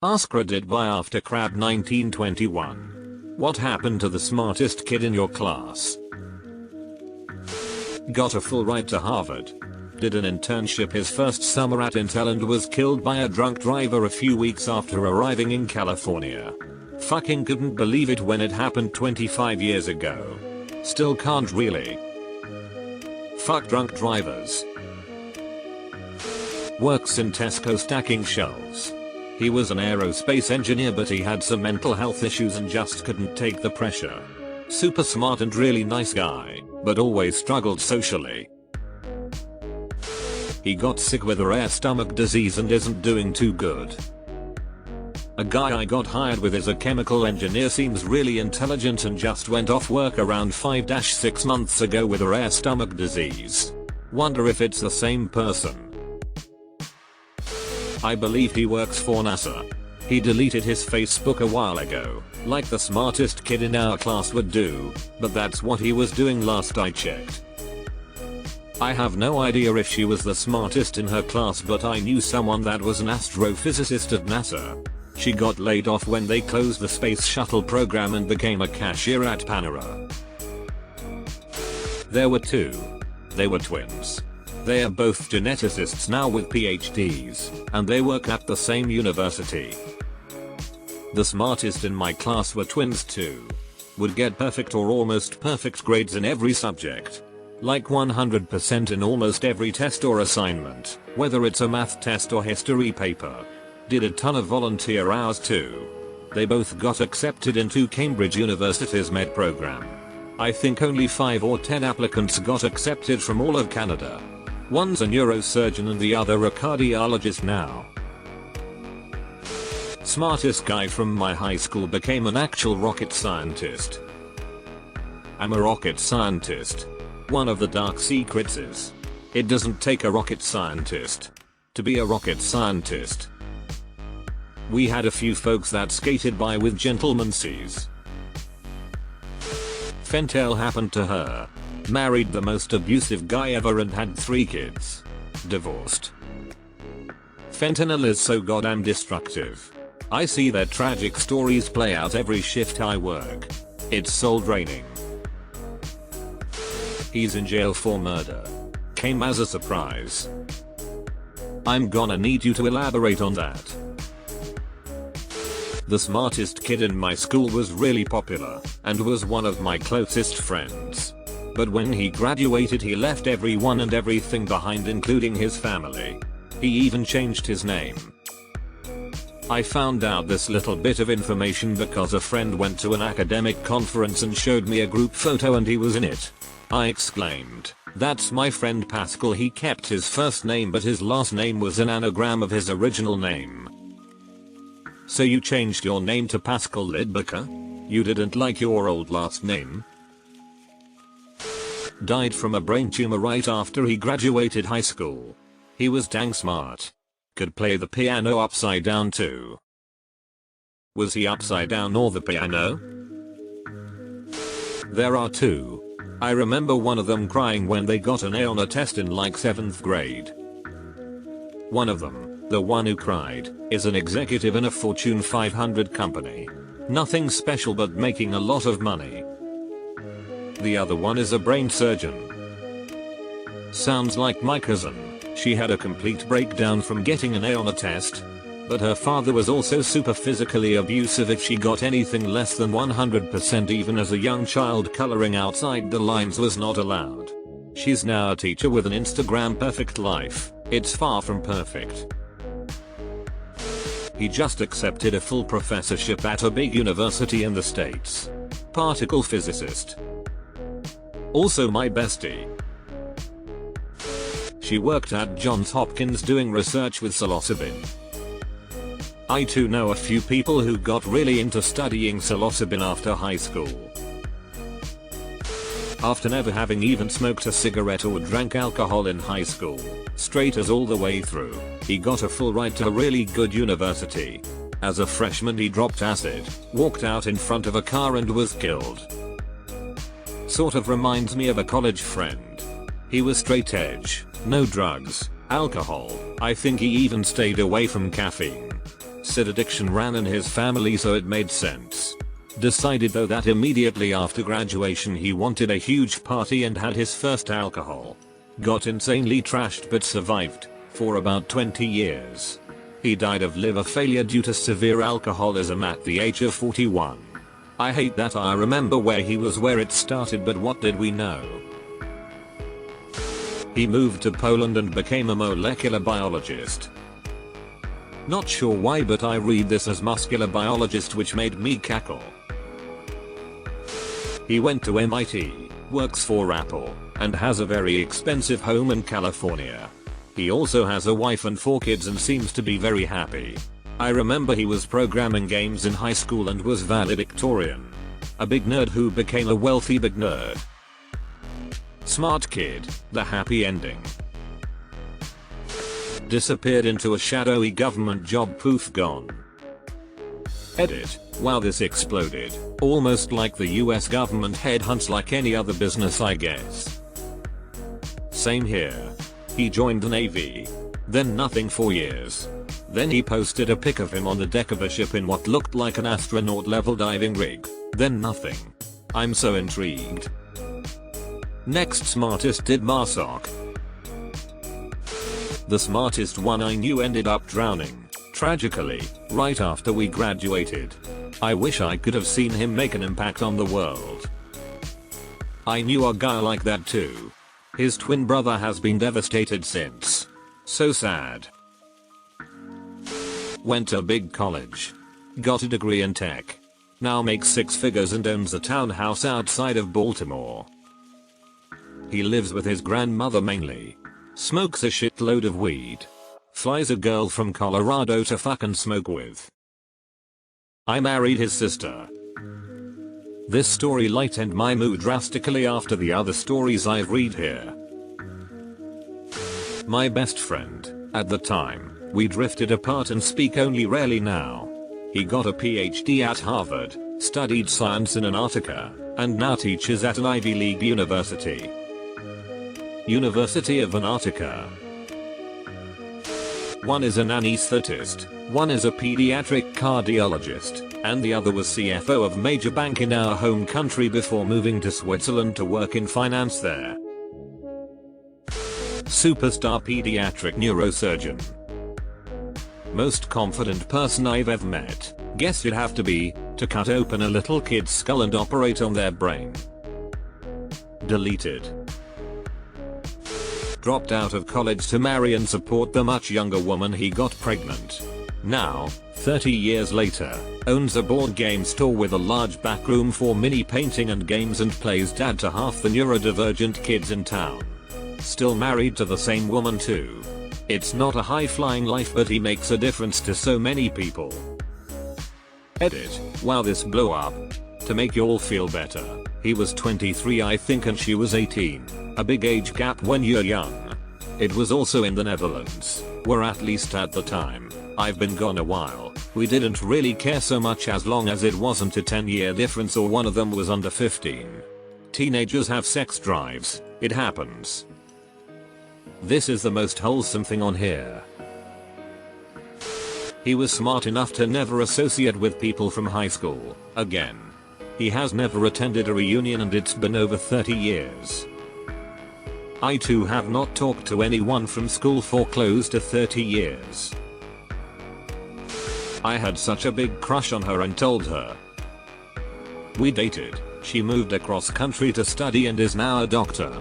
AskReddit by AfterCrab 1921. What happened to the smartest kid in your class? Got a full ride to Harvard. Did an internship his first summer at Intel and was killed by a drunk driver a few weeks after arriving in California. Fucking couldn't believe it when it happened 25 years ago. Still can't really. Fuck drunk drivers. Works in Tesco stacking shelves. He was an aerospace engineer but he had some mental health issues and just couldn't take the pressure. Super smart and really nice guy, but always struggled socially. He got sick with a rare stomach disease and isn't doing too good. A guy I got hired with is a chemical engineer, seems really intelligent and just went off work around 5-6 months ago with a rare stomach disease. Wonder if it's the same person. I believe he works for NASA. He deleted his Facebook a while ago, like the smartest kid in our class would do, but that's what he was doing last I checked. I have no idea if she was the smartest in her class, but I knew someone that was an astrophysicist at NASA. She got laid off when they closed the space shuttle program and became a cashier at Panera. There were two. They were twins. They are both geneticists now with PhDs, and they work at the same university. The smartest in my class were twins too. Would get perfect or almost perfect grades in every subject. Like 100% in almost every test or assignment, whether it's a math test or history paper. Did a ton of volunteer hours too. They both got accepted into Cambridge University's med program. I think only 5 or 10 applicants got accepted from all of Canada. One's a neurosurgeon and the other a cardiologist now. Smartest guy from my high school became an actual rocket scientist. I'm a rocket scientist. One of the dark secrets is, it doesn't take a rocket scientist to be a rocket scientist. We had a few folks that skated by with gentlemen's. Fentanyl happened to her. Married the most abusive guy ever and had 3 kids. Divorced. Fentanyl is so goddamn destructive. I see their tragic stories play out every shift I work. It's soul draining. He's in jail for murder. Came as a surprise. I'm gonna need you to elaborate on that. The smartest kid in my school was really popular and was one of my closest friends. But when he graduated he left everyone and everything behind, including his family. He even changed his name. I found out this little bit of information because a friend went to an academic conference and showed me a group photo and he was in it. I exclaimed, "That's my friend Pascal." He kept his first name but his last name was an anagram of his original name. So you changed your name to Pascal Lidbecker? You didn't like your old last name? Died from a brain tumor right after he graduated high school. He was dang smart. Could play the piano upside down too. Was he upside down or the piano? There are 2. I remember one of them crying when they got an A on a test in like 7th grade. One of them, the one who cried, is an executive in a Fortune 500 company. Nothing special but making a lot of money. The other one is a brain surgeon. Sounds like my cousin. She had a complete breakdown from getting an A on a test. But her father was also super physically abusive if she got anything less than 100%. Even as a young child, coloring outside the lines was not allowed. She's now a teacher with an Instagram perfect life. It's far from perfect. He just accepted a full professorship at a big university in the States. Particle physicist. Also my bestie. She worked at Johns Hopkins doing research with psilocybin. I too know a few people who got really into studying psilocybin after high school. After never having even smoked a cigarette or drank alcohol in high school, straight as all the way through, he got a full ride to a really good university. As a freshman he dropped acid, walked out in front of a car and was killed. Sort of reminds me of a college friend. He was straight edge, no drugs, alcohol, I think he even stayed away from caffeine. Said addiction ran in his family, so it made sense. Decided though that immediately after graduation he wanted a huge party and had his first alcohol. Got insanely trashed but survived for about 20 years. He died of liver failure due to severe alcoholism at the age of 41. I hate that I remember where he was where it started, but what did we know? He moved to Poland and became a molecular biologist. Not sure why, but I read this as muscular biologist, which made me cackle. He went to MIT, works for Apple, and has a very expensive home in California. He also has a wife and 4 kids and seems to be very happy. I remember he was programming games in high school and was valedictorian. A big nerd who became a wealthy big nerd. Smart kid, the happy ending. Disappeared into a shadowy government job, poof gone. Edit. Wow, this exploded. Almost like the US government headhunts like any other business, I guess. Same here. He joined the Navy. Then nothing for years. Then he posted a pic of him on the deck of a ship in what looked like an astronaut level diving rig. Then nothing. I'm so intrigued. Next smartest did Marsoc. The smartest one I knew ended up drowning, tragically, right after we graduated. I wish I could have seen him make an impact on the world. I knew a guy like that too. His twin brother has been devastated since. So sad. Went to a big college. Got a degree in tech. Now makes 6 figures and owns a townhouse outside of Baltimore. He lives with his grandmother mainly. Smokes a shitload of weed. Flies a girl from Colorado to fuck and smoke with. I married his sister. This story lightened my mood drastically after the other stories I've read here. My best friend, at the time, we drifted apart and speak only rarely now. He got a PhD at Harvard, studied science in Antarctica, and now teaches at an Ivy League university. University of Antarctica. One is an anesthetist, one is a pediatric cardiologist, and the other was CFO of major bank in our home country before moving to Switzerland to work in finance there. Superstar pediatric neurosurgeon. Most confident person I've ever met. Guess you'd have to be, to cut open a little kid's skull and operate on their brain. Deleted. Dropped out of college to marry and support the much younger woman he got pregnant. Now, 30 years later, owns a board game store with a large back room for mini painting and games and plays dad to half the neurodivergent kids in town. Still married to the same woman too. It's not a high-flying life, but he makes a difference to so many people. Edit. Wow, this blew up. To make y'all feel better, he was 23 I think and she was 18. A big age gap when you're young. It was also in the Netherlands, where at least at the time, I've been gone a while, we didn't really care so much as long as it wasn't a 10-year difference or one of them was under 15. Teenagers have sex drives, it happens. This is the most wholesome thing on here. He was smart enough to never associate with people from high school, again. He has never attended a reunion and it's been over 30 years. I too have not talked to anyone from school for close to 30 years. I had such a big crush on her and told her. We dated, she moved across country to study and is now a doctor.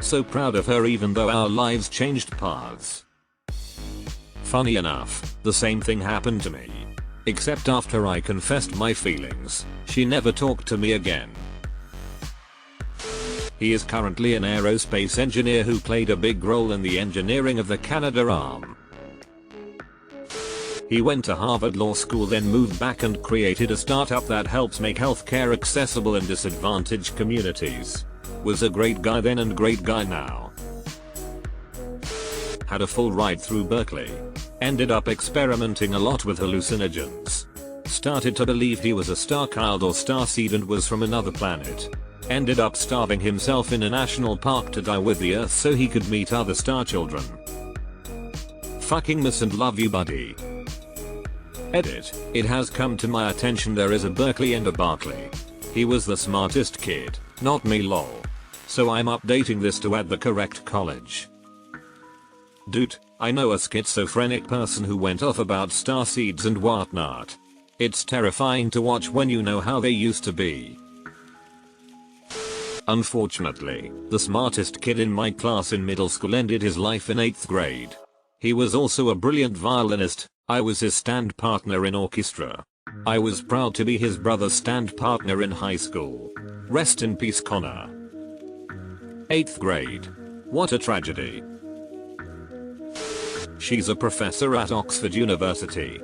So proud of her even though our lives changed paths. Funny enough, the same thing happened to me. Except after I confessed my feelings, she never talked to me again. He is currently an aerospace engineer who played a big role in the engineering of the Canadarm. He went to Harvard Law School, then moved back and created a startup that helps make healthcare accessible in disadvantaged communities. Was a great guy then and great guy now. Had a full ride through Berkeley. Ended up experimenting a lot with hallucinogens. Started to believe he was a star child or starseed and was from another planet. Ended up starving himself in a national park to die with the Earth so he could meet other star children. Fucking miss and love you, buddy. Edit. It has come to my attention there is a Berkeley and a Barkley. He was the smartest kid, not me lol. So I'm updating this to add the correct college. Dude, I know a schizophrenic person who went off about star seeds and whatnot. It's terrifying to watch when you know how they used to be. Unfortunately, the smartest kid in my class in middle school ended his life in 8th grade. He was also a brilliant violinist. I was his stand partner in orchestra. I was proud to be his brother's stand partner in high school. Rest in peace, Connor. 8th grade. What a tragedy. She's a professor at Oxford University.